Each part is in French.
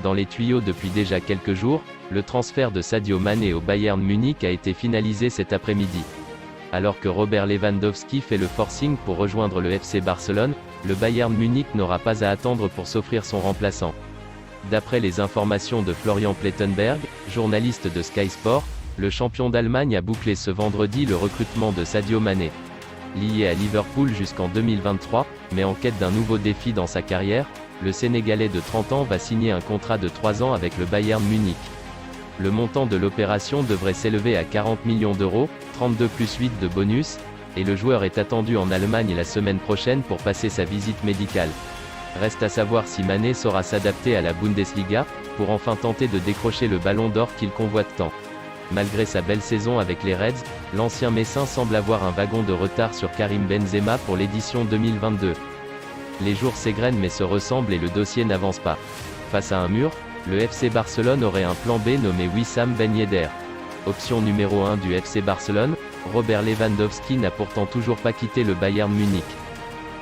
Dans les tuyaux depuis déjà quelques jours, le transfert de Sadio Mané au Bayern Munich a été finalisé cet après-midi. Alors que Robert Lewandowski fait le forcing pour rejoindre le FC Barcelone, le Bayern Munich n'aura pas à attendre pour s'offrir son remplaçant. D'après les informations de Florian Plettenberg, journaliste de Sky Sport, le champion d'Allemagne a bouclé ce vendredi le recrutement de Sadio Mané. Lié à Liverpool jusqu'en 2023, mais en quête d'un nouveau défi dans sa carrière, le Sénégalais de 30 ans va signer un contrat de 3 ans avec le Bayern Munich. Le montant de l'opération devrait s'élever à 40 millions d'euros, 32 plus 8 de bonus, et le joueur est attendu en Allemagne la semaine prochaine pour passer sa visite médicale. Reste à savoir si Mané saura s'adapter à la Bundesliga, pour enfin tenter de décrocher le ballon d'or qu'il convoite tant. Malgré sa belle saison avec les Reds, l'ancien Messin semble avoir un wagon de retard sur Karim Benzema pour l'édition 2022. Les jours s'égrènent mais se ressemblent et le dossier n'avance pas. Face à un mur, le FC Barcelone aurait un plan B nommé Wissam Ben Yedder. Option numéro 1 du FC Barcelone, Robert Lewandowski n'a pourtant toujours pas quitté le Bayern Munich.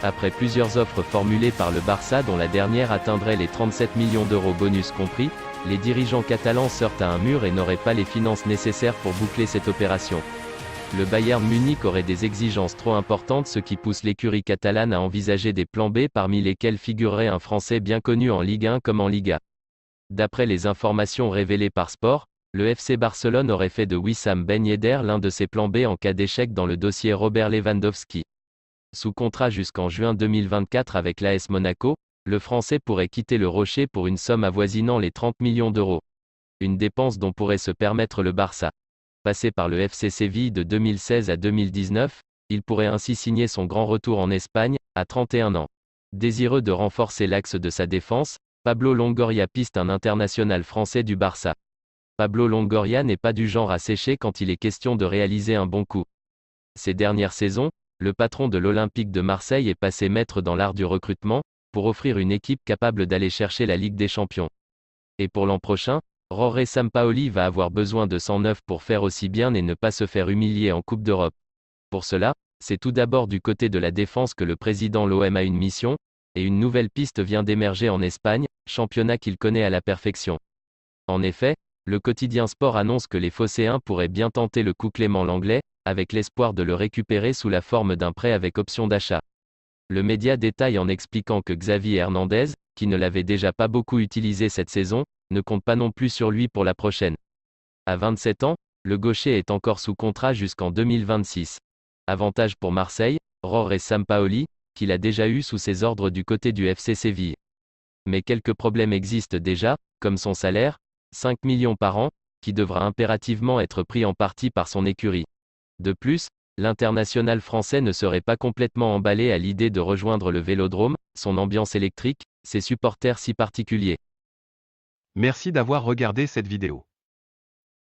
Après plusieurs offres formulées par le Barça dont la dernière atteindrait les 37 millions d'euros bonus compris, les dirigeants catalans se heurtent à un mur et n'auraient pas les finances nécessaires pour boucler cette opération. Le Bayern Munich aurait des exigences trop importantes, ce qui pousse l'écurie catalane à envisager des plans B parmi lesquels figurerait un Français bien connu en Ligue 1 comme en Liga. D'après les informations révélées par Sport, le FC Barcelone aurait fait de Wissam Ben Yedder l'un de ses plans B en cas d'échec dans le dossier Robert Lewandowski. Sous contrat jusqu'en juin 2024 avec l'AS Monaco, le Français pourrait quitter le Rocher pour une somme avoisinant les 30 millions d'euros. Une dépense dont pourrait se permettre le Barça. Passé par le FC Séville de 2016 à 2019, il pourrait ainsi signer son grand retour en Espagne, à 31 ans. Désireux de renforcer l'axe de sa défense, Pablo Longoria piste un international français du Barça. Pablo Longoria n'est pas du genre à sécher quand il est question de réaliser un bon coup. Ces dernières saisons, le patron de l'Olympique de Marseille est passé maître dans l'art du recrutement, pour offrir une équipe capable d'aller chercher la Ligue des Champions. Et pour l'an prochain, Jorge Sampaoli va avoir besoin de 109 pour faire aussi bien et ne pas se faire humilier en Coupe d'Europe. Pour cela, c'est tout d'abord du côté de la défense que le président l'OM a une mission, et une nouvelle piste vient d'émerger en Espagne, championnat qu'il connaît à la perfection. En effet, le quotidien Sport annonce que les Phocéens pourraient bien tenter le coup Clément Lenglet, avec l'espoir de le récupérer sous la forme d'un prêt avec option d'achat. Le média détaille en expliquant que Xavi Hernandez, qui ne l'avait déjà pas beaucoup utilisé cette saison, ne compte pas non plus sur lui pour la prochaine. À 27 ans, le gaucher est encore sous contrat jusqu'en 2026. Avantage pour Marseille, Jorge Sampaoli, qu'il a déjà eu sous ses ordres du côté du FC Séville. Mais quelques problèmes existent déjà, comme son salaire, 5 millions par an, qui devra impérativement être pris en partie par son écurie. De plus, l'international français ne serait pas complètement emballé à l'idée de rejoindre le Vélodrome, son ambiance électrique, ses supporters si particuliers. Merci d'avoir regardé cette vidéo.